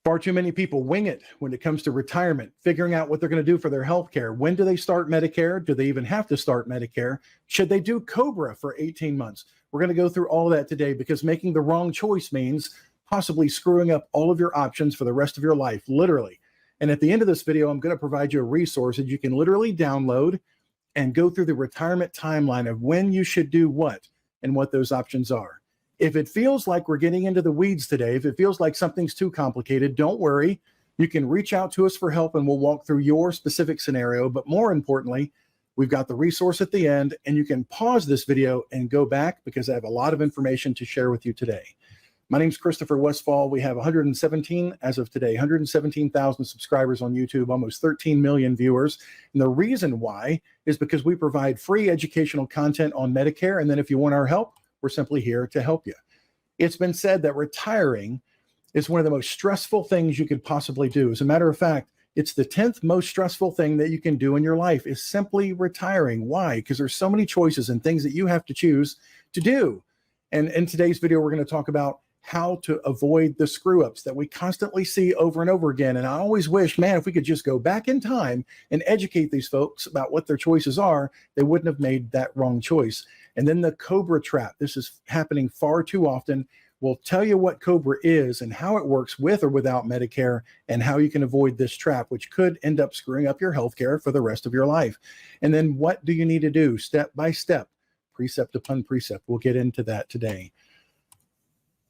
Far too many people wing it when it comes to retirement, figuring out what they're going to do for their health care. When do they start Medicare? Do they even have to start Medicare? Should they do COBRA for 18 months? We're going to go through all of that today, because making the wrong choice means possibly screwing up all of your options for the rest of your life, literally. And at the end of this video, I'm going to provide you a resource that you can literally download and go through the retirement timeline of when you should do what and what those options are. If it feels like we're getting into the weeds today, if it feels like something's too complicated, don't worry. You can reach out to us for help and we'll walk through your specific scenario. But more importantly, we've got the resource at the end, and you can pause this video and go back, because I have a lot of information to share with you today. My name's 𝗲𝗓 𝗏𝗏. We have 117, as of today, 117,000 subscribers on YouTube, almost 13 million viewers. And the reason why is because we provide free educational content on Medicare. And then if you want our help, we're simply here to help you. It's been said that retiring is one of the most stressful things you could possibly do. As a matter of fact, it's the 10th most stressful thing that you can do in your life, is simply retiring. Why? Because there's so many choices and things that you have to choose to do. And in today's video, we're going to talk about how to avoid the screw ups that we constantly see over and over again. And I always wish, man, if we could just go back in time and educate these folks about what their choices are, they wouldn't have made that wrong choice. And then the COBRA trap. This is happening far too often. We'll tell you what COBRA is and how it works with or without Medicare, and how you can avoid this trap, which could end up screwing up your health care for the rest of your life. And then what do you need to do step by step, precept upon precept? We'll get into that today.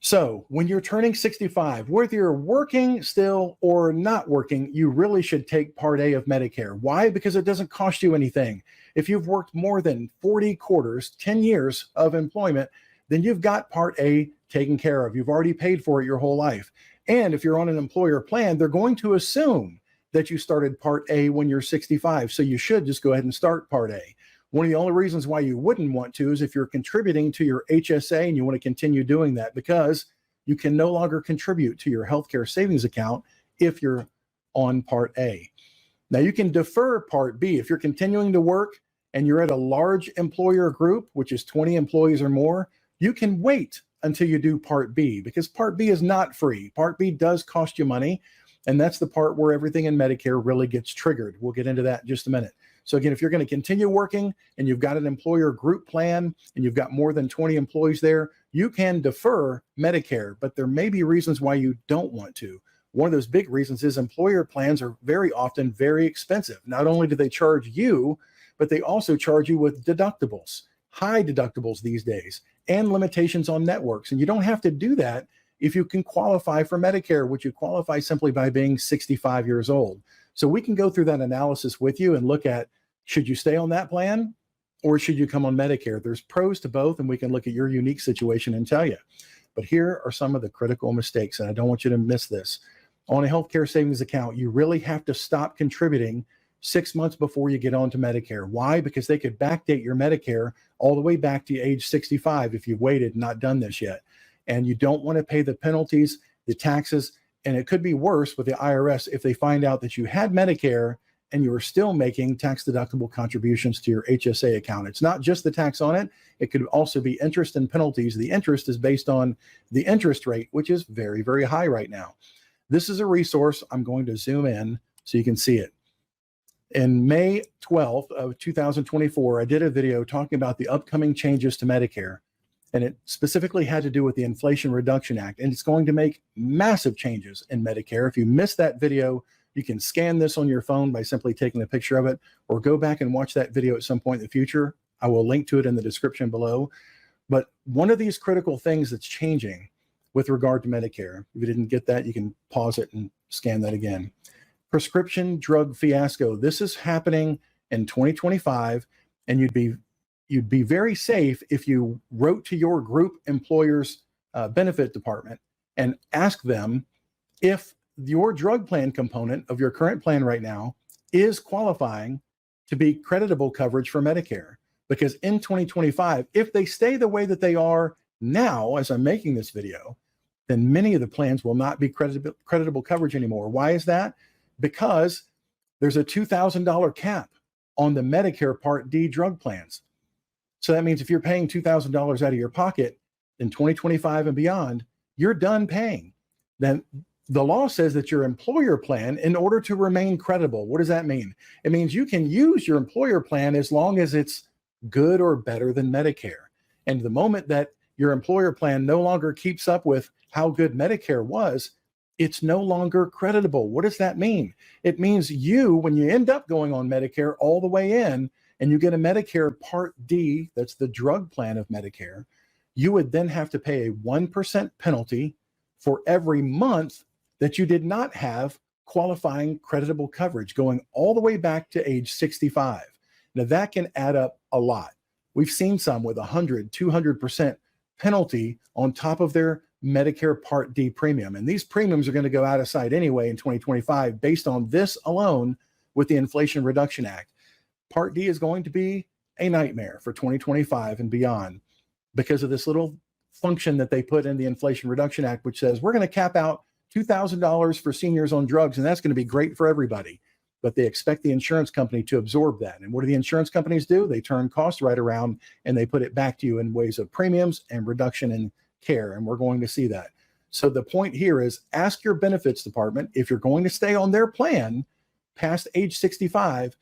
So when you're turning 65, whether you're working still or not working, you really should take Part A of Medicare. Why? Because it doesn't cost you anything. If you've worked more than 40 quarters, 10 years of employment, then you've got Part A taken care of. You've already paid for it your whole life. And if you're on an employer plan, they're going to assume that you started Part A when you're 65. So you should just go ahead and start Part A. One of the only reasons why you wouldn't want to is if you're contributing to your HSA and you want to continue doing that, because you can no longer contribute to your healthcare savings account if you're on Part A. Now you can defer Part B. If you're continuing to work and you're at a large employer group, which is 20 employees or more, you can wait until you do Part B, because Part B is not free. Part B does cost you money, and that's the part where everything in Medicare really gets triggered. We'll get into that in just a minute. So again, if you're going to continue working and you've got an employer group plan and you've got more than 20 employees there, you can defer Medicare, but there may be reasons why you don't want to. One of those big reasons is employer plans are very often very expensive. Not only do they charge you, but they also charge you with deductibles, high deductibles these days, and limitations on networks. And you don't have to do that if you can qualify for Medicare, which you qualify simply by being 65 years old. So we can go through that analysis with you and look at, should you stay on that plan or should you come on Medicare? There's pros to both, and we can look at your unique situation and tell you. But here are some of the critical mistakes, and I don't want you to miss this. On a healthcare savings account, you really have to stop contributing 6 months before you get on to Medicare. Why? Because they could backdate your Medicare all the way back to age 65 if you've waited and not done this yet. And you don't want to pay the penalties, the taxes, and it could be worse with the IRS if they find out that you had Medicare and you are still making tax-deductible contributions to your HSA account. It's not just the tax on it. It could also be interest and penalties. The interest is based on the interest rate, which is very, very high right now. This is a resource. I'm going to zoom in so you can see it. In May 12th of 2024, I did a video talking about the upcoming changes to Medicare, and it specifically had to do with the Inflation Reduction Act, and it's going to make massive changes in Medicare. If you missed that video, you can scan this on your phone by simply taking a picture of it, or go back and watch that video at some point in the future. I will link to it in the description below. But one of these critical things that's changing with regard to Medicare, if you didn't get that, you can pause it and scan that again. Prescription drug fiasco. This is happening in 2025, and you'd be very safe if you wrote to your group employer's benefit department and asked them if your drug plan component of your current plan right now is qualifying to be creditable coverage for Medicare. Because in 2025, if they stay the way that they are now, as I'm making this video, then many of the plans will not be creditable coverage anymore. Why is that? Because there's a $2,000 cap on the Medicare Part D drug plans. So that means if you're paying $2,000 out of your pocket in 2025 and beyond, you're done paying. Then the law says that your employer plan, in order to remain credible, what does that mean? It means you can use your employer plan as long as it's good or better than Medicare. And the moment that your employer plan no longer keeps up with how good Medicare was, it's no longer creditable. What does that mean? It means you, when you end up going on Medicare all the way in, and you get a Medicare Part D, that's the drug plan of Medicare, you would then have to pay a 1% penalty for every month that you did not have qualifying creditable coverage going all the way back to age 65. Now that can add up a lot. We've seen some with 100, 200% penalty on top of their Medicare Part D premium. And these premiums are going to go out of sight anyway in 2025 based on this alone with the Inflation Reduction Act. Part D is going to be a nightmare for 2025 and beyond because of this little function that they put in the Inflation Reduction Act, which says we're going to cap out $2,000 for seniors on drugs, and that's going to be great for everybody. But they expect the insurance company to absorb that. And what do the insurance companies do? They turn costs right around and they put it back to you in ways of premiums and reduction in care. And we're going to see that. So the point here is ask your benefits department, if you're going to stay on their plan past age 65,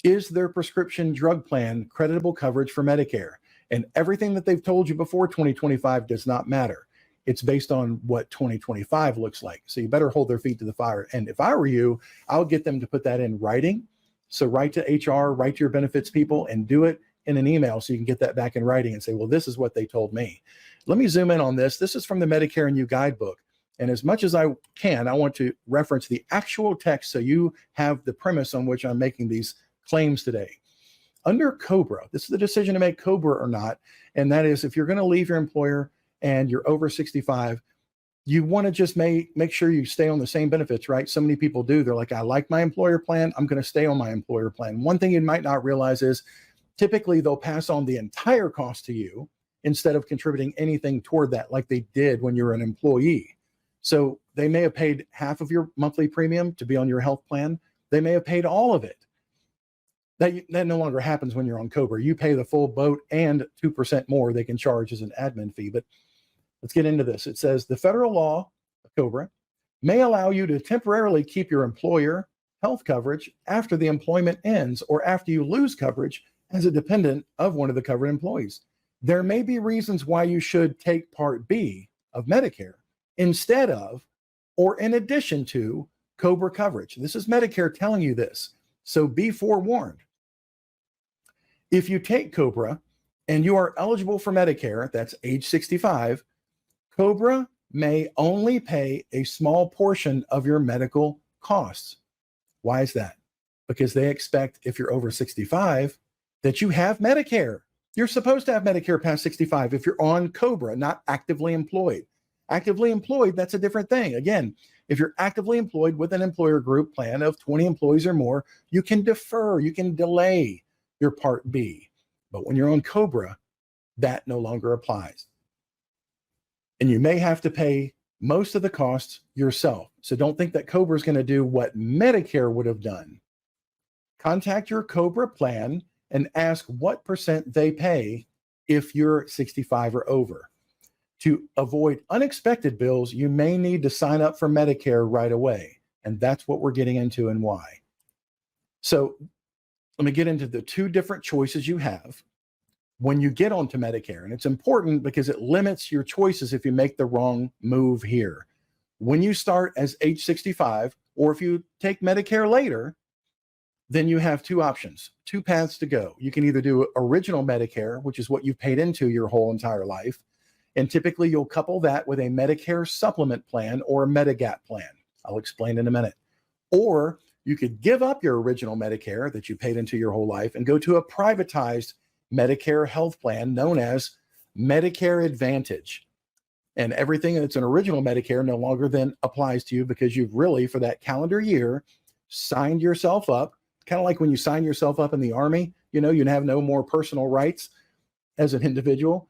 is their prescription drug plan creditable coverage for Medicare? And everything that they've told you before 2025 does not matter. It's based on what 2025 looks like. So you better hold their feet to the fire. And if I were you, I'll get them to put that in writing. So write to HR, write to your benefits people, and do it in an email so you can get that back in writing and say, well, this is what they told me. Let me zoom in on this. This is from the Medicare and You Guidebook. And as much as I can, I want to reference the actual text so you have the premise on which I'm making these claims today. Under COBRA, this is the decision to make COBRA or not. And that is if you're going to leave your employer and you're over 65, you want to just make sure you stay on the same benefits, right? So many people do. They're like, I like my employer plan. I'm going to stay on my employer plan. One thing you might not realize is typically they'll pass on the entire cost to you instead of contributing anything toward that like they did when you were an employee. So they may have paid half of your monthly premium to be on your health plan. They may have paid all of it. That no longer happens when you're on COBRA. You pay the full boat and 2% more they can charge as an admin fee. But let's get into this. It says the federal law of COBRA may allow you to temporarily keep your employer health coverage after the employment ends or after you lose coverage as a dependent of one of the covered employees. There may be reasons why you should take Part B of Medicare instead of or in addition to COBRA coverage. This is Medicare telling you this, so be forewarned. If you take COBRA and you are eligible for Medicare, that's age 65, COBRA may only pay a small portion of your medical costs. Why is that? Because they expect if you're over 65 that you have Medicare. You're supposed to have Medicare past 65 if you're on COBRA, not actively employed. Actively employed, that's a different thing. Again, if you're actively employed with an employer group plan of 20 employees or more, you can defer, you can delay your Part B. But when you're on COBRA, that no longer applies. And you may have to pay most of the costs yourself. So don't think that COBRA is going to do what Medicare would have done. Contact your COBRA plan and ask what % they pay if you're 65 or over. To avoid unexpected bills, you may need to sign up for Medicare right away. And that's what we're getting into and why. So let me get into the two different choices you have when you get onto Medicare. And it's important because it limits your choices if you make the wrong move here. When you start as age 65, or if you take Medicare later, then you have two options, two paths to go. You can either do original Medicare, which is what you've paid into your whole entire life. And typically you'll couple that with a Medicare Supplement plan or a Medigap plan. I'll explain in a minute. Or you could give up your original Medicare that you paid into your whole life and go to a privatized Medicare health plan known as Medicare Advantage. And everything that's an original Medicare no longer then applies to you because you've really, for that calendar year, signed yourself up. Kind of like when you sign yourself up in the Army, you have no more personal rights as an individual.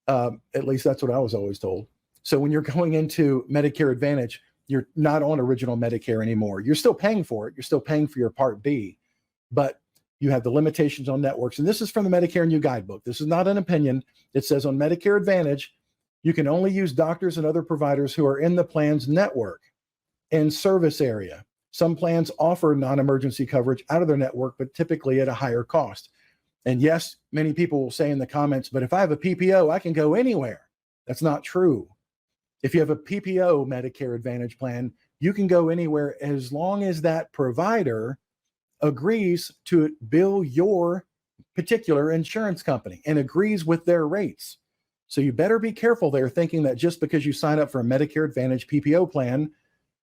At least that's what I was always told. So when you're going into Medicare Advantage, you're not on original Medicare anymore. You're still paying for it. You're still paying for your Part B, but you have the limitations on networks. And this is from the Medicare and You Guidebook. This is not an opinion. It says on Medicare Advantage, you can only use doctors and other providers who are in the plan's network. and service area. Some plans offer non-emergency coverage out of their network, but typically at a higher cost. And yes, many people will say in the comments, but if I have a PPO, I can go anywhere. That's not true. If you have a PPO Medicare Advantage plan, you can go anywhere as long as that provider agrees to bill your particular insurance company and agrees with their rates. So you better be careful there, thinking that just because you sign up for a Medicare Advantage PPO plan,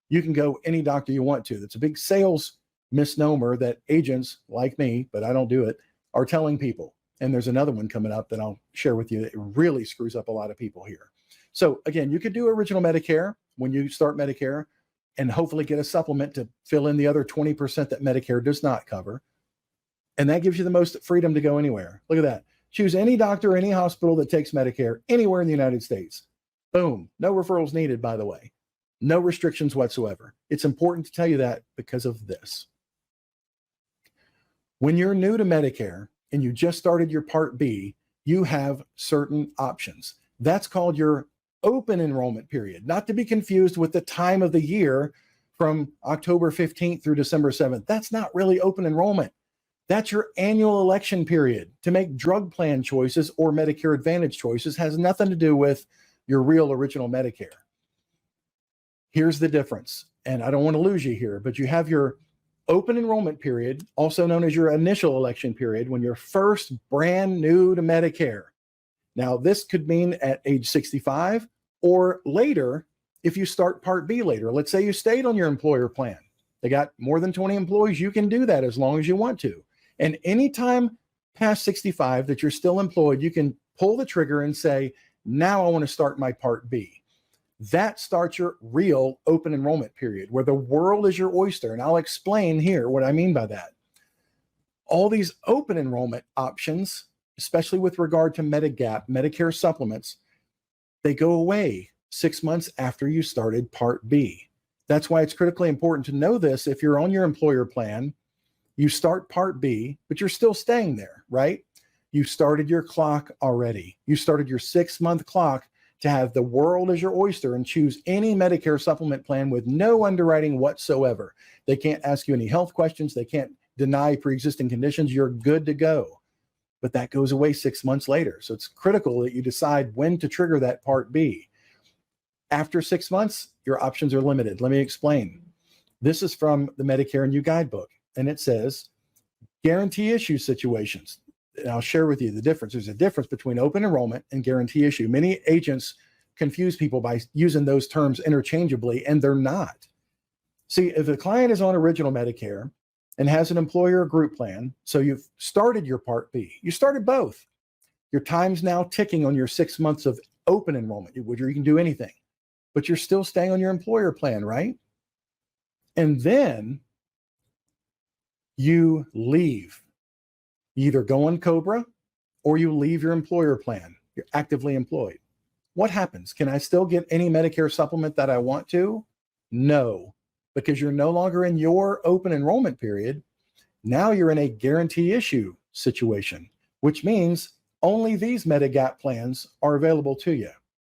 you can go any doctor you want to. That's a big sales misnomer that agents like me, but I don't do it, are telling people. And there's another one coming up that I'll share with you that really screws up a lot of people here. So again, you could do original Medicare when you start Medicare and hopefully get a supplement to fill in the other 20% that Medicare does not cover. And that gives you the most freedom to go anywhere. Look at that. Choose any doctor, any hospital that takes Medicare anywhere in the United States. Boom. No referrals needed, by the way. No restrictions whatsoever. It's important to tell you that because of this. When you're new to Medicare and you just started your Part B, you have certain options. That's called your open enrollment period, not to be confused with the time of the year from October 15th through December 7th. That's not really open enrollment. That's your annual election period to make drug plan choices or Medicare Advantage choices. Has nothing to do with your real original Medicare. Here's the difference, and I don't want to lose you here, but you have your open enrollment period, also known as your initial election period, when you're first brand new to Medicare. Now, this could mean at age 65 or later if you start Part B later. Let's say you stayed on your employer plan. They got more than 20 employees. You can do that as long as you want to. And anytime past 65 that you're still employed, you can pull the trigger and say, now I want to start my Part B. That starts your real open enrollment period where the world is your oyster. And I'll explain here what I mean by that. All these open enrollment options, especially with regard to Medigap, Medicare supplements, they go away 6 months after you started Part B. That's why it's critically important to know this. If you're on your employer plan, you start Part B, but you're still staying there, right? You started your clock already. You started your 6-month clock to have the world as your oyster and choose any Medicare supplement plan with no underwriting whatsoever. They can't ask you any health questions. They can't deny pre-existing conditions. You're good to go. But that goes away 6 months later. So it's critical that you decide when to trigger that Part B. After 6 months, your options are limited. Let me explain. This is from the Medicare and You Guidebook, and it says guarantee issue situations. And I'll share with you the difference. There's a difference between open enrollment and guarantee issue. Many agents confuse people by using those terms interchangeably, and they're not. See, if a client is on original Medicare and has an employer group plan, so you've started your Part B, you started both. Your time's now ticking on your 6 months of open enrollment, where you can do anything, but you're still staying on your employer plan, right? And then you leave. You either go on COBRA or you leave your employer plan. You're actively employed. What happens? Can I still get any Medicare supplement that I want to? No, because you're no longer in your open enrollment period. Now you're in a guarantee issue situation, which means only these Medigap plans are available to you.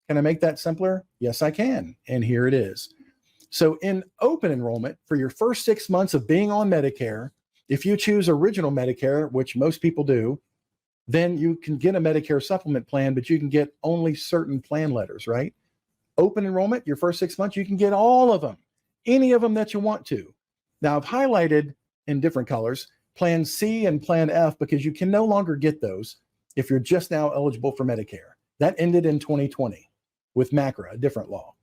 Can I make that simpler? Yes, I can. And here it is. So in open enrollment, for your first 6 months of being on Medicare, if you choose original Medicare, which most people do, then you can get a Medicare supplement plan, but you can get only certain plan letters, right? Open enrollment, your first 6 months, you can get all of them, any of them that you want to. Now, I've highlighted in different colors Plan C and Plan F because you can no longer get those if you're just now eligible for Medicare. That ended in 2020 with MACRA, a different law.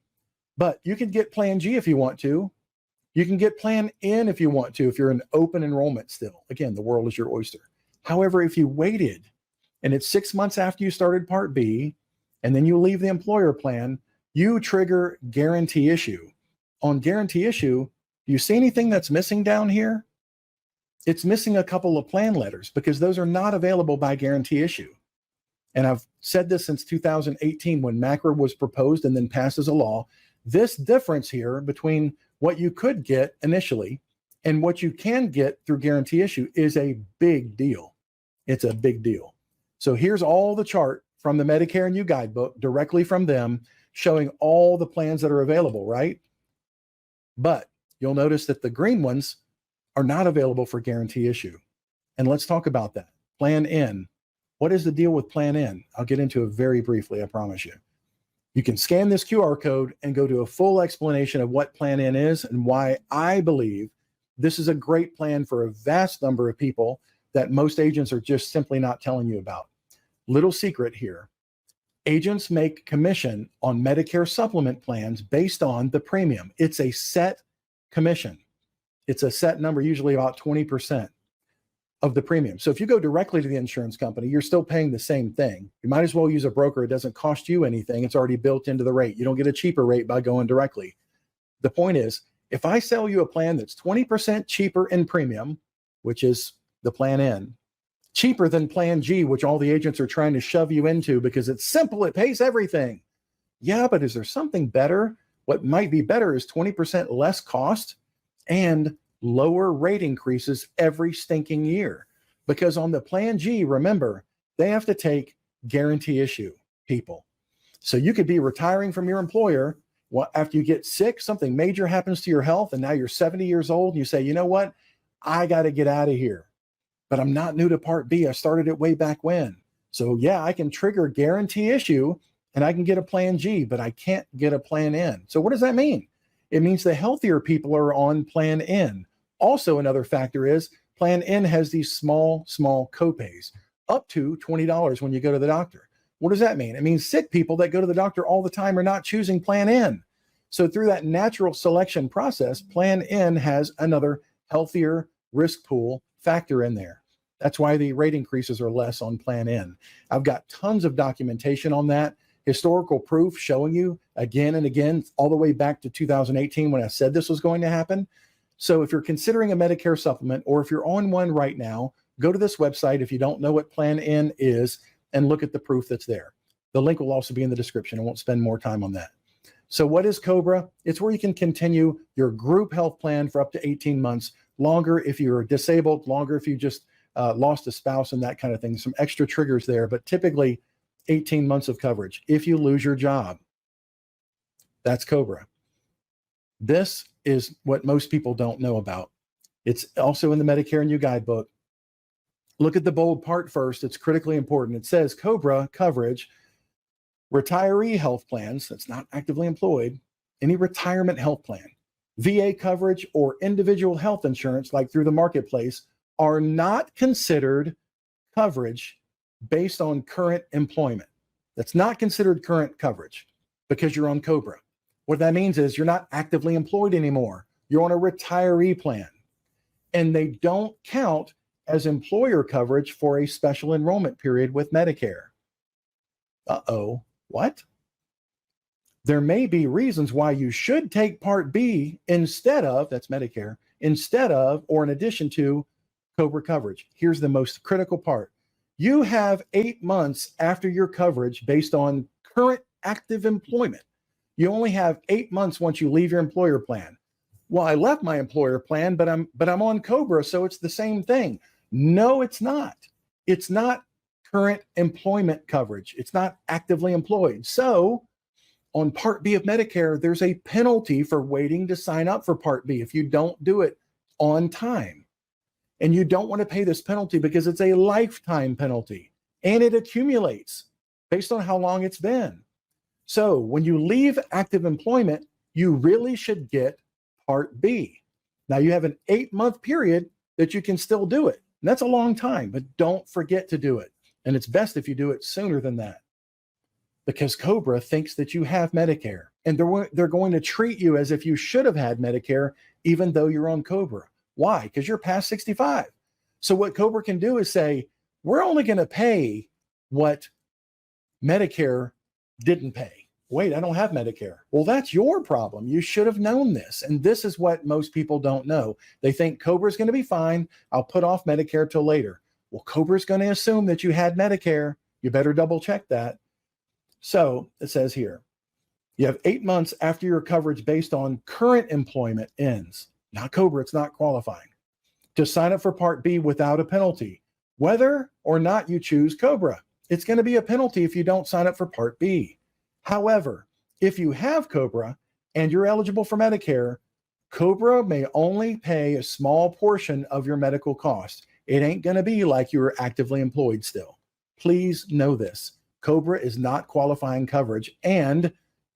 But you can get Plan G if you want to. You can get Plan N if you want to, if you're in open enrollment still. Again, the world is your oyster. However, if you waited and it's 6 months after you started Part B, and then you leave the employer plan, you trigger guarantee issue. On guarantee issue, do you see anything that's missing down here? It's missing a couple of plan letters because those are not available by guarantee issue. And I've said this since 2018 when MACRA was proposed and then passed as a law. This difference here between what you could get initially and what you can get through guarantee issue is a big deal. It's a big deal. So here's all the chart from the Medicare and You Guidebook directly from them showing all the plans that are available, right? But you'll notice that the green ones are not available for guarantee issue. And let's talk about that. Plan N. What is the deal with Plan N? I'll get into it very briefly, I promise you. You can scan this QR code and go to a full explanation of what Plan N is and why I believe this is a great plan for a vast number of people that most agents are just simply not telling you about. Little secret here. Agents make commission on Medicare supplement plans based on the premium. It's a set commission. It's a set number, usually about 20% of the premium. So if you go directly to the insurance company, you're still paying the same thing. You might as well use a broker. It doesn't cost you anything. It's already built into the rate. You don't get a cheaper rate by going directly. The point is, if I sell you a plan that's 20% cheaper in premium, which is the Plan N, cheaper than Plan G, which all the agents are trying to shove you into because it's simple, it pays everything. Yeah, but is there something better? What might be better is 20% less cost and lower rate increases every stinking year. Because on the Plan G, remember, they have to take guarantee issue people. So you could be retiring from your employer. Well, after you get sick, something major happens to your health, and now you're 70 years old, and you say, you know what? I got to get out of here. But I'm not new to Part B. I started it way back when. So yeah, I can trigger guarantee issue and I can get a Plan G, but I can't get a Plan N. So what does that mean? It means the healthier people are on Plan N. Also, another factor is Plan N has these small copays, up to $20 when you go to the doctor. What does that mean? It means sick people that go to the doctor all the time are not choosing Plan N. So through that natural selection process, Plan N has another healthier risk pool factor in there. That's why the rate increases are less on Plan N. I've got tons of documentation on that, historical proof showing you again and again, all the way back to 2018 when I said this was going to happen. So if you're considering a Medicare supplement, or if you're on one right now, go to this website if you don't know what Plan N is and look at the proof that's there. The link will also be in the description. I won't spend more time on that. So what is COBRA? It's where you can continue your group health plan for up to 18 months, longer if you're disabled, longer if you just lost a spouse and that kind of thing. Some extra triggers there, but typically 18 months of coverage. If you lose your job, that's COBRA. This is what most people don't know about. It's also in the Medicare New Guidebook. Look at the bold part first. It's critically important. It says COBRA coverage, retiree health plans, that's not actively employed, any retirement health plan, VA coverage, or individual health insurance like through the marketplace are not considered coverage based on current employment. That's not considered current coverage because you're on COBRA. What that means is you're not actively employed anymore. You're on a retiree plan. And they don't count as employer coverage for a special enrollment period with Medicare. Uh-oh, what? There may be reasons why you should take Part B instead of, that's Medicare, instead of or in addition to COBRA coverage. Here's the most critical part. You have 8 months after your coverage based on current active employment. You only have 8 months once you leave your employer plan. Well, I left my employer plan, but I'm on COBRA, so it's the same thing. No, it's not. It's not current employment coverage. It's not actively employed. So on Part B of Medicare, there's a penalty for waiting to sign up for Part B if you don't do it on time. And you don't want to pay this penalty because it's a lifetime penalty and it accumulates based on how long it's been. So when you leave active employment, you really should get Part B. Now you have an 8-month period that you can still do it. And that's a long time, but don't forget to do it. And it's best if you do it sooner than that, because COBRA thinks that you have Medicare and they're going to treat you as if you should have had Medicare, even though you're on COBRA. Why? Because you're past 65. So what COBRA can do is say, we're only going to pay what Medicare didn't pay. Wait, I don't have Medicare. Well, that's your problem. You should have known this. And this is what most people don't know. They think COBRA is going to be fine. I'll put off Medicare till later. Well, COBRA is going to assume that you had Medicare. You better double check that. So it says here, you have 8 months after your coverage based on current employment ends. Not COBRA, it's not qualifying, to sign up for Part B without a penalty, whether or not you choose COBRA. It's going to be a penalty if you don't sign up for Part B. However, if you have COBRA and you're eligible for Medicare, COBRA may only pay a small portion of your medical cost. It ain't going to be like you were actively employed still. Please know this. COBRA is not qualifying coverage, and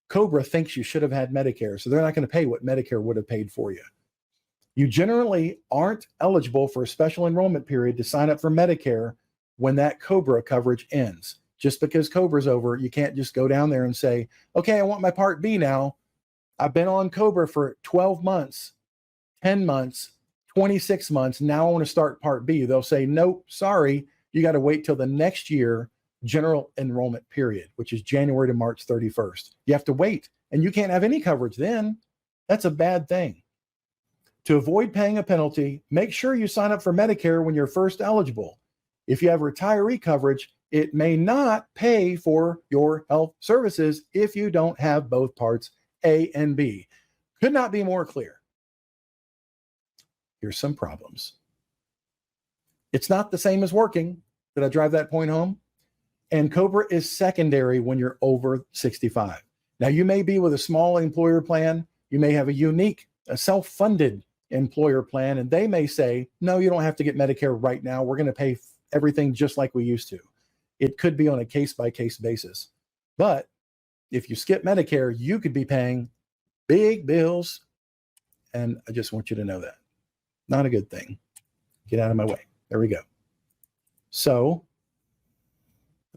COBRA thinks you should have had Medicare, so they're not going to pay what Medicare would have paid for you. You generally aren't eligible for a special enrollment period to sign up for Medicare when that COBRA coverage ends. Just because COBRA's over, you can't just go down there and say, okay, I want my Part B now. I've been on COBRA for 12 months, 10 months, 26 months. Now I want to start Part B. They'll say, nope, sorry. You got to wait till the next year general enrollment period, which is January to March 31st. You have to wait, and you can't have any coverage then. That's a bad thing. To avoid paying a penalty, make sure you sign up for Medicare when you're first eligible. If you have retiree coverage, it may not pay for your health services if you don't have both parts A and B. Could not be more clear. Here's some problems. It's not the same as working. Did I drive that point home? And COBRA is secondary when you're over 65. Now, you may be with a small employer plan. You may have a unique, a self-funded employer plan, and they may say, no, you don't have to get Medicare right now. We're going to pay everything just like we used to. It could be on a case-by-case basis. But if you skip Medicare, you could be paying big bills, and I just want you to know that. Not a good thing. Get out of my way. There we go. So,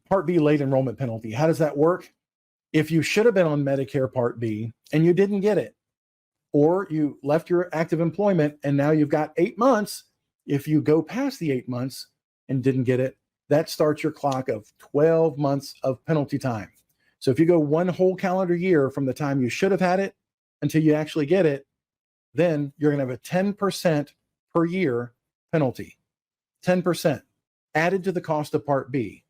Part B late enrollment penalty. How does that work? If you should have been on Medicare Part B and you didn't get it, or you left your active employment and now you've got 8 months, if you go past the 8 months and didn't get it, that starts your clock of 12 months of penalty time. So if you go one whole calendar year from the time you should have had it until you actually get it, then you're going to have a 10% per year penalty. 10% added to the cost of Part B.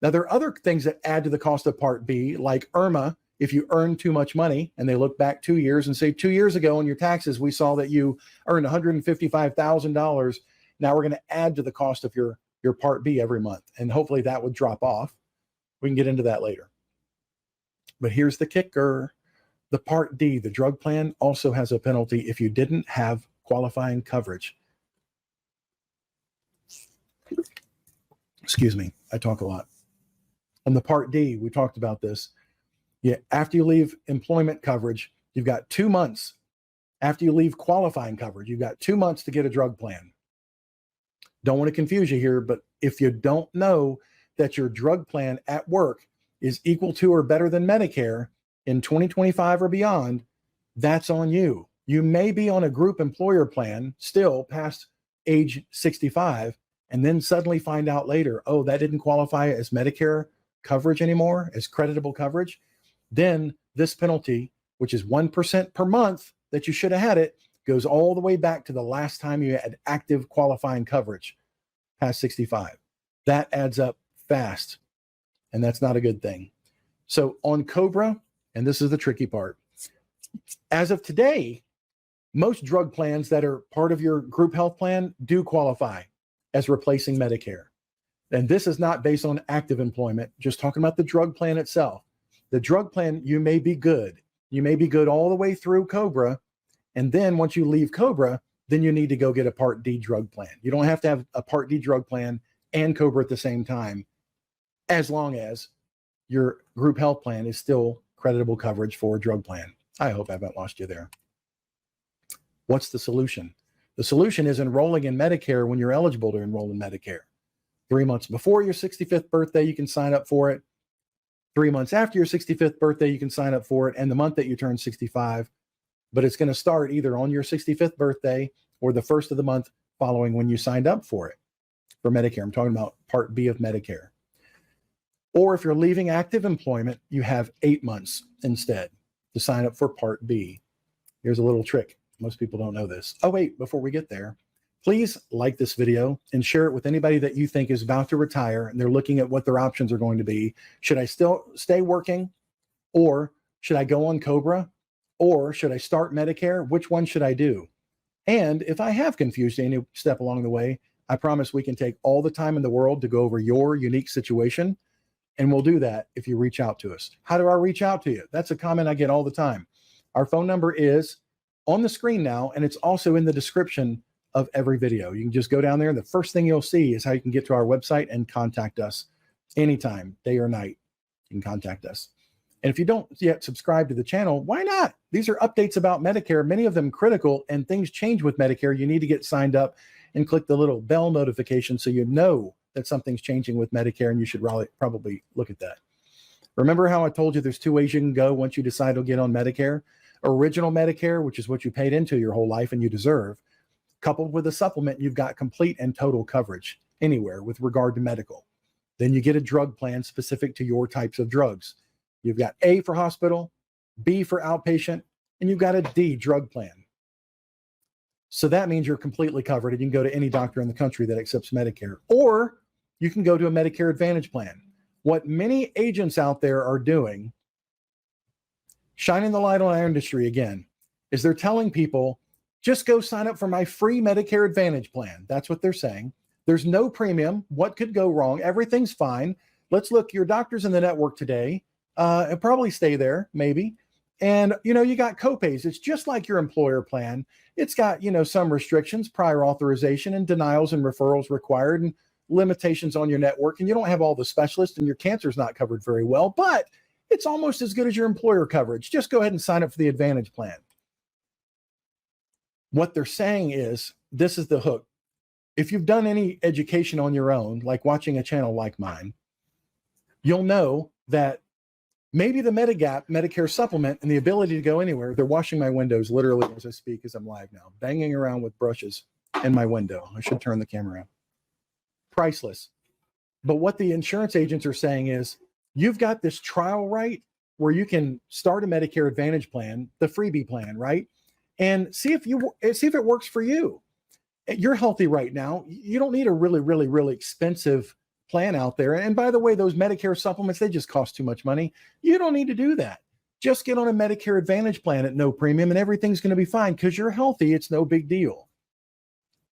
Now, there are other things that add to the cost of Part B, like IRMAA. If you earn too much money and they look back 2 years and say 2 years ago in your taxes, we saw that you earned $155,000. Now we're going to add to the cost of your Part B every month. And hopefully that would drop off. We can get into that later. But here's the kicker. The Part D, the drug plan, also has a penalty if you didn't have qualifying coverage. Excuse me, I talk a lot. On the Part D, we talked about this. Yeah, after you leave employment coverage, you've got 2 months. After you leave qualifying coverage, you've got 2 months to get a drug plan. Don't want to confuse you here, but if you don't know that your drug plan at work is equal to or better than Medicare in 2025 or beyond, that's on you. You may be on a group employer plan still past age 65, and then suddenly find out later, oh, that didn't qualify as Medicare coverage anymore, as creditable coverage. Then this penalty, which is 1% per month that you should have had it, goes all the way back to the last time you had active qualifying coverage past 65. That adds up fast, and that's not a good thing. So on COBRA, and this is the tricky part, as of today, most drug plans that are part of your group health plan do qualify as replacing Medicare. And this is not based on active employment, just talking about the drug plan itself. The drug plan, you may be good. You may be good all the way through COBRA. And then once you leave COBRA, then you need to go get a Part D drug plan. You don't have to have a Part D drug plan and COBRA at the same time, as long as your group health plan is still creditable coverage for a drug plan. I hope I haven't lost you there. What's the solution? The solution is enrolling in Medicare when you're eligible to enroll in Medicare. 3 months before your 65th birthday, you can sign up for it. 3 months after your 65th birthday, you can sign up for it, and the month that you turn 65. But it's going to start either on your 65th birthday or the first of the month following when you signed up for it, for Medicare. I'm talking about Part B of Medicare. Or if you're leaving active employment, you have 8 months instead to sign up for Part B. Here's a little trick. Most people don't know this. Oh, wait, before we get there, please like this video and share it with anybody that you think is about to retire and they're looking at what their options are going to be. Should I still stay working, or should I go on COBRA, or should I start Medicare? Which one should I do? And if I have confused any step along the way, I promise we can take all the time in the world to go over your unique situation, and we'll do that if you reach out to us. How do I reach out to you? That's a comment I get all the time. Our phone number is on the screen now, and it's also in the description of every video. You can just go down there, and the first thing you'll see is how you can get to our website and contact us anytime, day or night. You can contact us. And if you don't yet subscribe to the channel, why not? These are updates about Medicare, many of them critical, and things change with Medicare. You need to get signed up and click the little bell notification so you know that something's changing with Medicare, and you should probably look at that. Remember how I told you there's two ways you can go once you decide to get on Medicare? Original Medicare, which is what you paid into your whole life and you deserve, coupled with a supplement, you've got complete and total coverage anywhere with regard to medical. Then you get a drug plan specific to your types of drugs. You've got A for hospital, B for outpatient, and you've got a D drug plan. So that means you're completely covered, and you can go to any doctor in the country that accepts Medicare. Or you can go to a Medicare Advantage plan. What many agents out there are doing, shining the light on our industry again, is they're telling people, just go sign up for my free Medicare Advantage plan. That's what they're saying. There's no premium. What could go wrong? Everything's fine. Let's look, your doctor's in the network today. And probably stay there, maybe. And, you got copays. It's just like your employer plan. It's got, some restrictions, prior authorization and denials and referrals required and limitations on your network. And you don't have all the specialists, and your cancer's not covered very well, but it's almost as good as your employer coverage. Just go ahead and sign up for the Advantage plan. What they're saying is, this is the hook. If you've done any education on your own, like watching a channel like mine, you'll know that maybe the Medigap Medicare Supplement and the ability to go anywhere. They're washing my windows literally as I speak, as I'm live now, banging around with brushes in my window. I should turn the camera on. Priceless. But what the insurance agents are saying is, you've got this trial right where you can start a Medicare Advantage plan, the freebie plan, right? And see if it works for you. You're healthy right now. You don't need a really, really, really expensive plan out there. And by the way, those Medicare supplements, they just cost too much money. You don't need to do that. Just get on a Medicare Advantage plan at no premium, and everything's going to be fine because you're healthy. It's no big deal.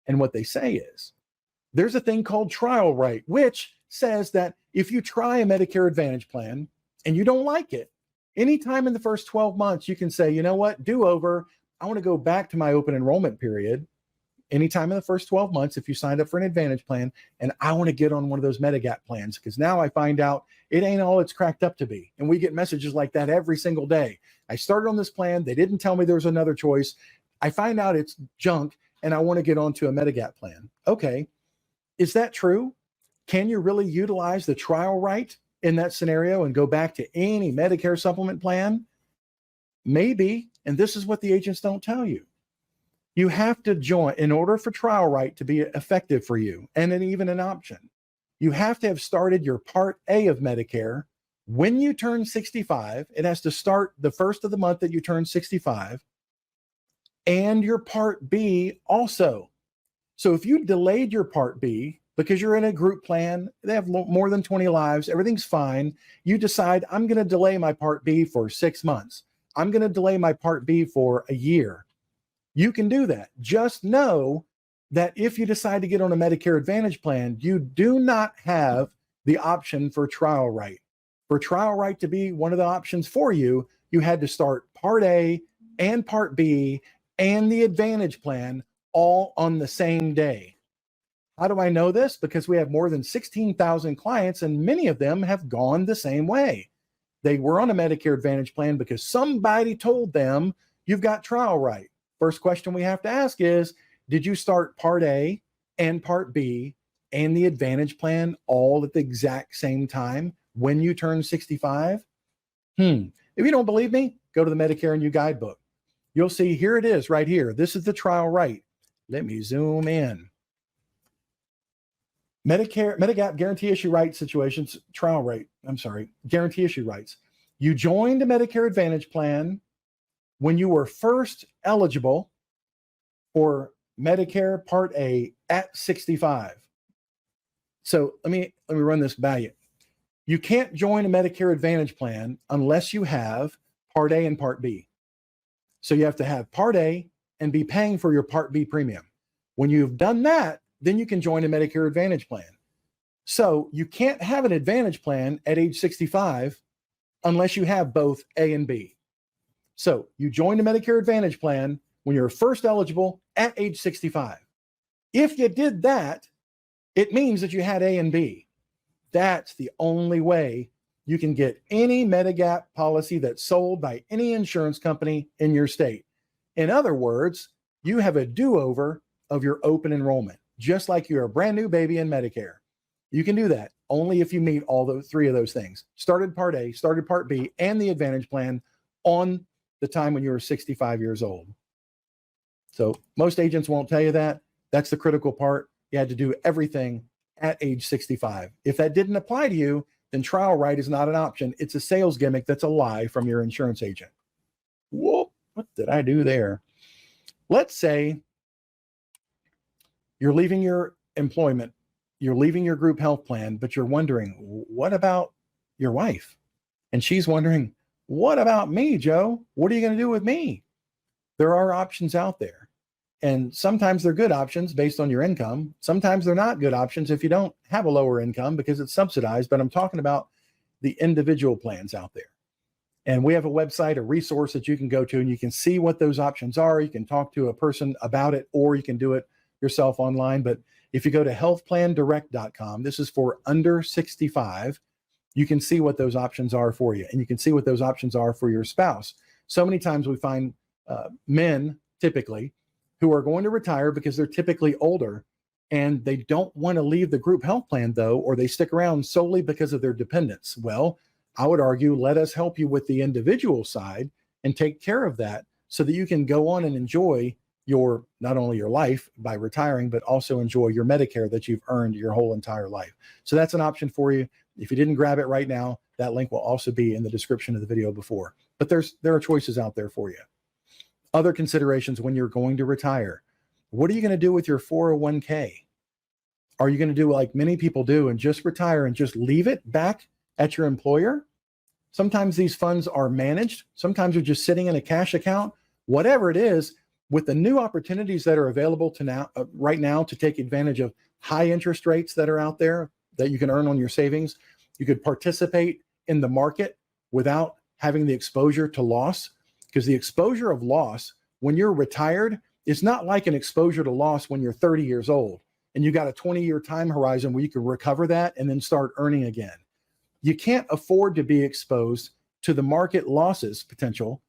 And what they say is, there's a thing called trial right, which says that if you try a Medicare Advantage plan and you don't like it, anytime in the first 12 months, you can say, you know what, do over. I want to go back to my open enrollment period. Anytime in the first 12 months, if you signed up for an Advantage plan, and I want to get on one of those Medigap plans, because now I find out it ain't all it's cracked up to be. And we get messages like that every single day. I started on this plan. They didn't tell me there was another choice. I find out it's junk, and I want to get onto a Medigap plan. Okay. Is that true? Can you really utilize the trial right in that scenario and go back to any Medicare supplement plan? Maybe. And this is what the agents don't tell you. You have to join, in order for trial right to be effective for you, and then even an option, you have to have started your Part A of Medicare when you turn 65. It has to start the first of the month that you turn 65, and your Part B also. So if you delayed your Part B because you're in a group plan, they have more than 20 lives, everything's fine. You decide, I'm going to delay my Part B for 6 months. I'm going to delay my Part B for a year. You can do that. Just know that if you decide to get on a Medicare Advantage plan, you do not have the option for trial right. For trial right to be one of the options for you, you had to start Part A and Part B and the Advantage plan all on the same day. How do I know this? Because we have more than 16,000 clients, and many of them have gone the same way. They were on a Medicare Advantage plan because somebody told them you've got trial right. First question we have to ask is, did you start Part A and Part B and the Advantage plan all at the exact same time when you turn 65? If you don't believe me, go to the Medicare and You guidebook. You'll see, here it is right here. This is the trial right. Let me zoom in. Medigap guarantee issue rights situations, trial rate. I'm sorry, guarantee issue rights. You joined a Medicare Advantage plan when you were first eligible for Medicare Part A at 65. So let me run this by you. You can't join a Medicare Advantage plan unless you have Part A and Part B. So you have to have Part A and be paying for your Part B premium. When you've done that, then you can join a Medicare Advantage plan. So you can't have an Advantage plan at age 65 unless you have both A and B. So you joined a Medicare Advantage plan when you're first eligible at age 65. If you did that, it means that you had A and B. That's the only way you can get any Medigap policy that's sold by any insurance company in your state. In other words, you have a do-over of your open enrollment, just like you're a brand new baby in Medicare. You can do that only if you meet all those three of those things. Started Part A, started Part B, and the Advantage plan on the time when you were 65 years old. So most agents won't tell you that. That's the critical part. You had to do everything at age 65. If that didn't apply to you, then trial right is not an option. It's a sales gimmick that's a lie from your insurance agent. Whoa, what did I do there? Let's say you're leaving your employment, you're leaving your group health plan, but you're wondering, what about your wife? And she's wondering, what about me, Joe? What are you going to do with me? There are options out there. And sometimes they're good options based on your income. Sometimes they're not good options if you don't have a lower income because it's subsidized. But I'm talking about the individual plans out there. And we have a website, a resource that you can go to, and you can see what those options are. You can talk to a person about it, or you can do it yourself online. But if you go to healthplandirect.com, this is for under 65, you can see what those options are for you. And you can see what those options are for your spouse. So many times we find men typically who are going to retire because they're typically older and they don't want to leave the group health plan though, or they stick around solely because of their dependents. Well, I would argue, let us help you with the individual side and take care of that so that you can go on and enjoy your, not only your life by retiring, but also enjoy your Medicare that you've earned your whole entire life. So that's an option for you. If you didn't grab it right now, that link will also be in the description of the video before. But there are choices out there for you. Other considerations when you're going to retire. What are you going to do with your 401k? Are you going to do like many people do and just retire and just leave it back at your employer? Sometimes these funds are managed. Sometimes they're just sitting in a cash account. Whatever it is, with the new opportunities that are available to now, right now, to take advantage of high interest rates that are out there that you can earn on your savings, you could participate in the market without having the exposure to loss. Because the exposure of loss when you're retired is not like an exposure to loss when you're 30 years old and you got a 20-year time horizon where you can recover that and then start earning again. You can't afford to be exposed to the market losses potential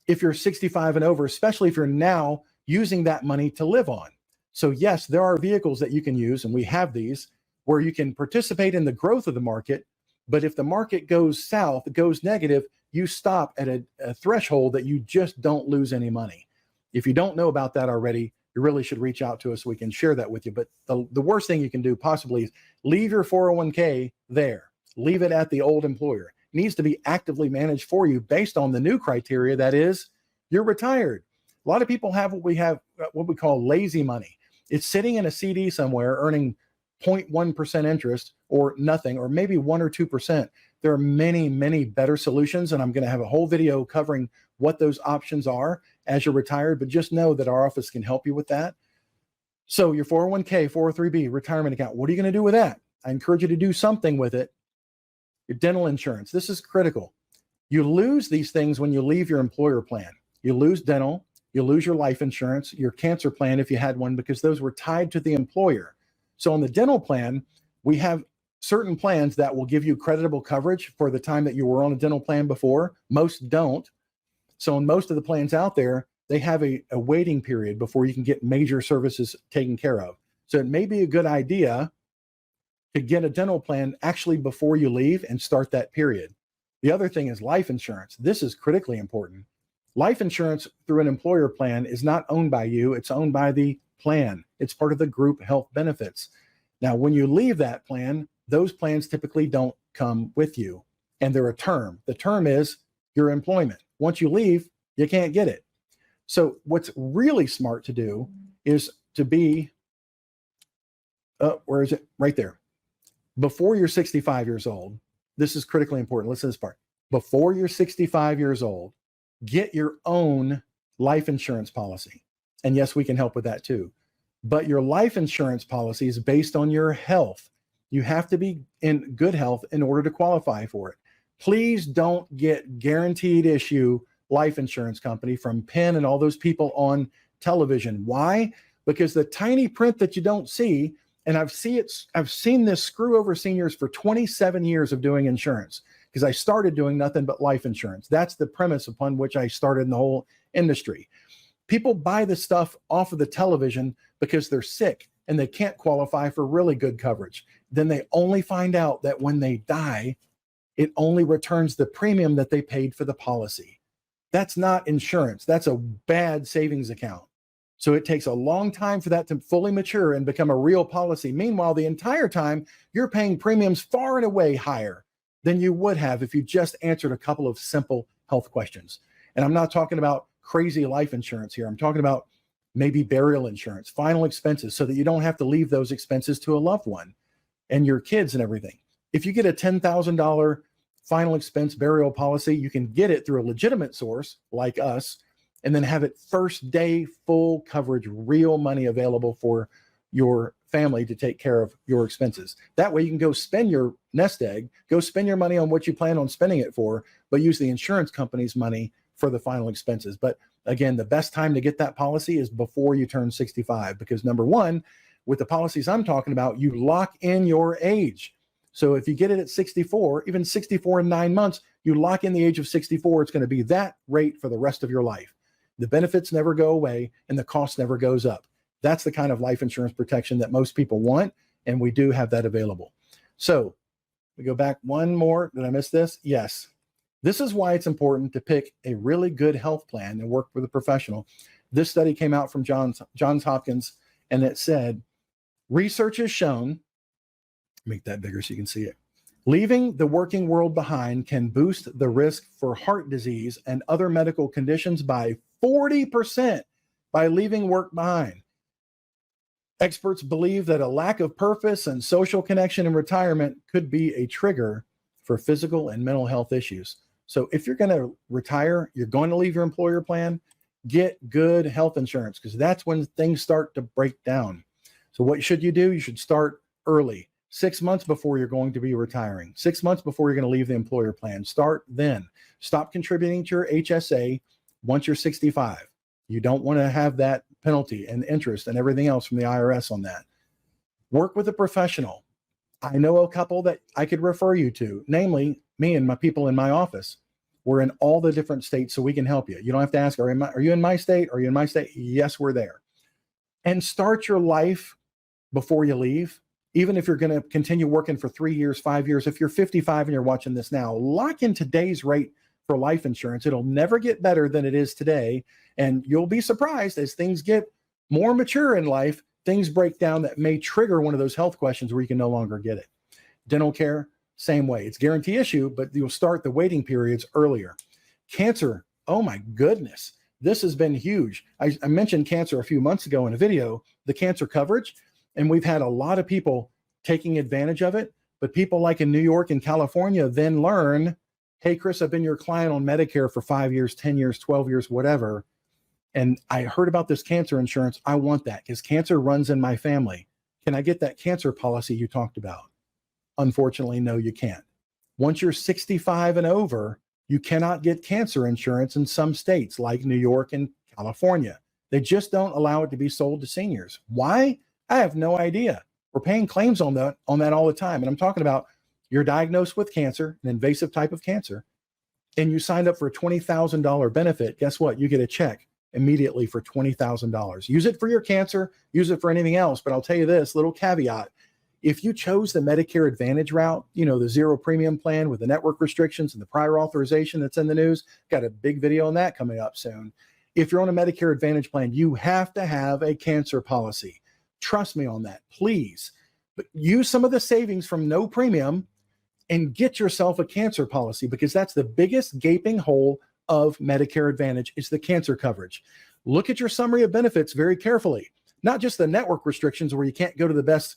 if you're 65 and over, especially if you're now using that money to live on. So yes, there are vehicles that you can use, and we have these, where you can participate in the growth of the market. But if the market goes south, it goes negative, you stop at a threshold that you just don't lose any money. If you don't know about that already, you really should reach out to us so we can share that with you. But the worst thing you can do possibly is leave your 401k there. Leave it at the old employer. It needs to be actively managed for you based on the new criteria, that is, you're retired. A lot of people have what we call lazy money. It's sitting in a CD somewhere earning 0.1% interest or nothing, or maybe 1 or 2%. There are many, many better solutions, and I'm going to have a whole video covering what those options are as you're retired, but just know that our office can help you with that. So your 401k, 403b, retirement account, what are you going to do with that? I encourage you to do something with it. Your dental insurance, this is critical. You lose these things when you leave your employer plan. You lose dental, you lose your life insurance, your cancer plan if you had one, because those were tied to the employer. So on the dental plan, we have certain plans that will give you creditable coverage for the time that you were on a dental plan before. Most don't. So in most of the plans out there, they have a waiting period before you can get major services taken care of. So it may be a good idea to get a dental plan actually before you leave and start that period. The other thing is life insurance. This is critically important. Life insurance through an employer plan is not owned by you. It's owned by the plan. It's part of the group health benefits. Now, when you leave that plan, those plans typically don't come with you, and they're a term. The term is your employment. Once you leave, you can't get it. So what's really smart to do is to be, where is it? Right there. Before you're 65 years old, this is critically important. Listen to this part. Before you're 65 years old, get your own life insurance policy. And yes, we can help with that too. But your life insurance policy is based on your health. You have to be in good health in order to qualify for it. Please don't get guaranteed issue life insurance company from Penn and all those people on television. Why? Because the tiny print that you don't see, and I've seen this screw over seniors for 27 years of doing insurance, because I started doing nothing but life insurance. That's the premise upon which I started in the whole industry. People buy the stuff off of the television because they're sick and they can't qualify for really good coverage. Then they only find out that when they die, it only returns the premium that they paid for the policy. That's not insurance. That's a bad savings account. So it takes a long time for that to fully mature and become a real policy. Meanwhile, the entire time, you're paying premiums far and away higher than you would have if you just answered a couple of simple health questions. And I'm not talking about crazy life insurance here. I'm talking about maybe burial insurance, final expenses, so that you don't have to leave those expenses to a loved one and your kids and everything. If you get a $10,000 final expense burial policy, you can get it through a legitimate source like us, and then have it first day full coverage, real money available for your family to take care of your expenses. That way you can go spend your nest egg, go spend your money on what you plan on spending it for, but use the insurance company's money for the final expenses. But again, the best time to get that policy is before you turn 65, because number one, with the policies I'm talking about, you lock in your age. So if you get it at 64, even 64 in 9 months, you lock in the age of 64, it's going to be that rate for the rest of your life. The benefits never go away and the cost never goes up. That's the kind of life insurance protection that most people want, and we do have that available. So we go back one more. Did I miss this? Yes. This is why it's important to pick a really good health plan and work with a professional. This study came out from Johns Hopkins, and it said, research has shown, make that bigger so you can see it, leaving the working world behind can boost the risk for heart disease and other medical conditions by 40% by leaving work behind. Experts believe that a lack of purpose and social connection in retirement could be a trigger for physical and mental health issues. So if you're going to retire, you're going to leave your employer plan, get good health insurance, because that's when things start to break down. So what should you do? You should start early, 6 months before you're going to be retiring, 6 months before you're going to leave the employer plan. Start then. Stop contributing to your HSA once you're 65. You don't want to have that penalty and interest and everything else from the IRS on that. Work with a professional. I know a couple that I could refer you to, namely me and my people in my office. We're in all the different states, so we can help you. You don't have to ask, are you in my state? Are you in my state? Yes, we're there. And start your life before you leave. Even if you're going to continue working for 3 years, 5 years, if you're 55 and you're watching this now, lock in today's rate for life insurance. It'll never get better than it is today. And you'll be surprised as things get more mature in life, things break down that may trigger one of those health questions where you can no longer get it. Dental care, same way. It's a guarantee issue, but you'll start the waiting periods earlier. Cancer, oh my goodness, this has been huge. I mentioned cancer a few months ago in a video, the cancer coverage, and we've had a lot of people taking advantage of it. But people like in New York and California then learn, hey, Chris, I've been your client on Medicare for 5 years, 10 years, 12 years, whatever. And I heard about this cancer insurance. I want that because cancer runs in my family. Can I get that cancer policy you talked about? Unfortunately, no, you can't. Once you're 65 and over, you cannot get cancer insurance in some states like New York and California. They just don't allow it to be sold to seniors. Why? I have no idea. We're paying claims on that all the time. And I'm talking about you're diagnosed with cancer, an invasive type of cancer, and you signed up for a $20,000 benefit. Guess what? You get a check immediately for $20,000. Use it for your cancer, use it for anything else. But I'll tell you this little caveat. If you chose the Medicare Advantage route, you know, the zero premium plan with the network restrictions and the prior authorization that's in the news, got a big video on that coming up soon. If you're on a Medicare Advantage plan, you have to have a cancer policy. Trust me on that, please. But use some of the savings from no premium and get yourself a cancer policy, because that's the biggest gaping hole of Medicare Advantage is the cancer coverage. Look at your summary of benefits very carefully, not just the network restrictions where you can't go to the best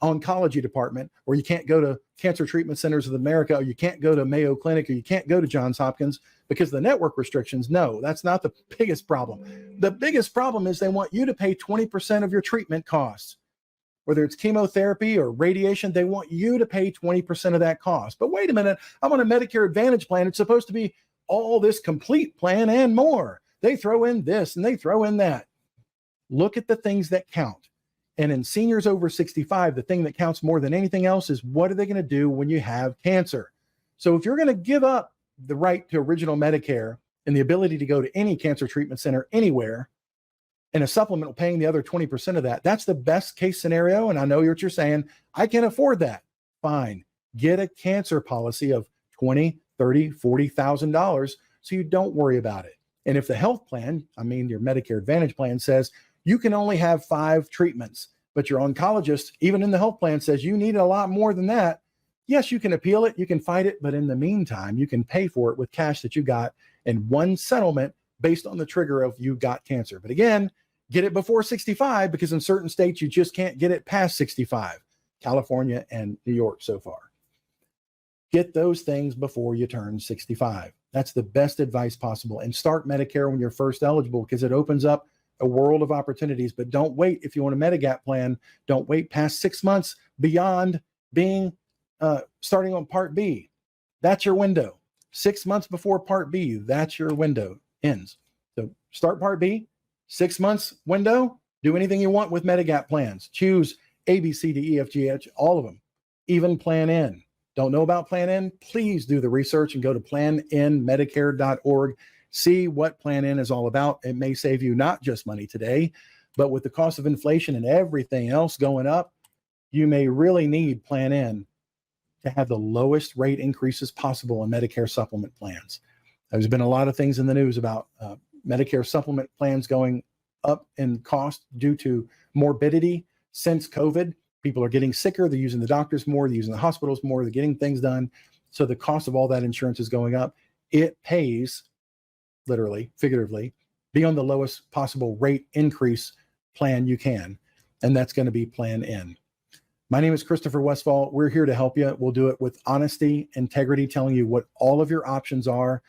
oncology department, or you can't go to Cancer Treatment Centers of America, or you can't go to Mayo Clinic, or you can't go to Johns Hopkins because the network restrictions. No, that's not the biggest problem. The biggest problem is they want you to pay 20% of your treatment costs. Whether it's chemotherapy or radiation, they want you to pay 20% of that cost. But wait a minute, I'm on a Medicare Advantage plan. It's supposed to be all this complete plan and more. They throw in this and they throw in that. Look at the things that count. And in seniors over 65, the thing that counts more than anything else is what are they going to do when you have cancer? So if you're going to give up the right to original Medicare and the ability to go to any cancer treatment center anywhere, and a supplemental paying the other 20% of that, that's the best case scenario. And I know what you're saying. I can't afford that. Fine. Get a cancer policy of $20,000, $30,000, $40,000 so you don't worry about it. And if the health plan, I mean your Medicare Advantage plan, says you can only have 5 treatments, but your oncologist, even in the health plan, says you need a lot more than that, yes, you can appeal it, you can fight it, but in the meantime, you can pay for it with cash that you got in one settlement based on the trigger of you got cancer. But again, get it before 65, because in certain states, you just can't get it past 65. California and New York so far. Get those things before you turn 65. That's the best advice possible. And start Medicare when you're first eligible, because it opens up a world of opportunities. But don't wait. If you want a Medigap plan, don't wait past 6 months beyond being starting on Part B. That's your window. 6 months before Part B, that's your window ends. So start Part B. 6 months window, do anything you want with Medigap plans. Choose A, B, C, D, E, F, G, H, all of them. Even Plan N. Don't know about Plan N? Please do the research and go to plannmedicare.org. See what Plan N is all about. It may save you not just money today, but with the cost of inflation and everything else going up, you may really need Plan N to have the lowest rate increases possible in Medicare supplement plans. There's been a lot of things in the news about Medicare supplement plans going up in cost due to morbidity since COVID. People are getting sicker. They're using the doctors more. They're using the hospitals more. They're getting things done. So the cost of all that insurance is going up. It pays, literally, figuratively, be on the lowest possible rate increase plan you can. And that's going to be Plan N. My name is Christopher Westphal. We're here to help you. We'll do it with honesty, integrity, telling you what all of your options are.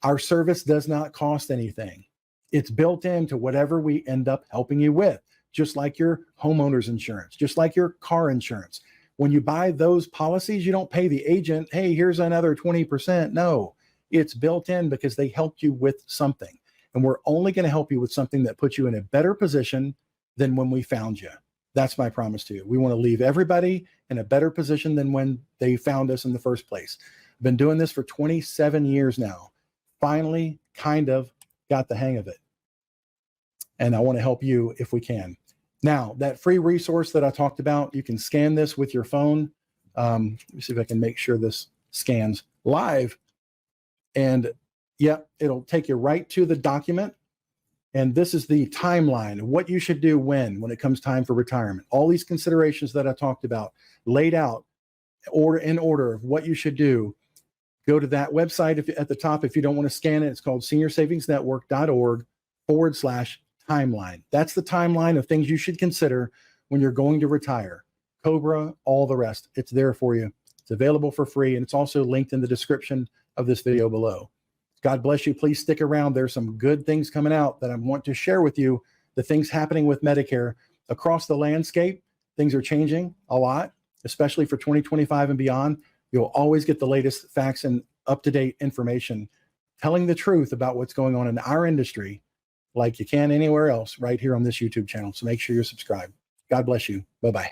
Our service does not cost anything. It's built into whatever we end up helping you with, just like your homeowner's insurance, just like your car insurance. When you buy those policies, you don't pay the agent, hey, here's another 20%. No, it's built in because they helped you with something. And we're only going to help you with something that puts you in a better position than when we found you. That's my promise to you. We want to leave everybody in a better position than when they found us in the first place. I've been doing this for 27 years now. Finally, kind of got the hang of it. And I want to help you if we can. Now, that free resource that I talked about, you can scan this with your phone. Let me see if I can make sure this scans live. And yeah, it'll take you right to the document. And this is the timeline of what you should do when it comes time for retirement. All these considerations that I talked about laid out in order of what you should do. Go to that website at the top if you don't want to scan it. It's called seniorsavingsnetwork.org/timeline. That's the timeline of things you should consider when you're going to retire. COBRA, all the rest. It's there for you. It's available for free, and it's also linked in the description of this video below. God bless you. Please stick around. There's some good things coming out that I want to share with you. The things happening with Medicare across the landscape. Things are changing a lot, especially for 2025 and beyond. You'll always get the latest facts and up-to-date information, telling the truth about what's going on in our industry like you can anywhere else right here on this YouTube channel. So make sure you're subscribed. God bless you. Bye-bye.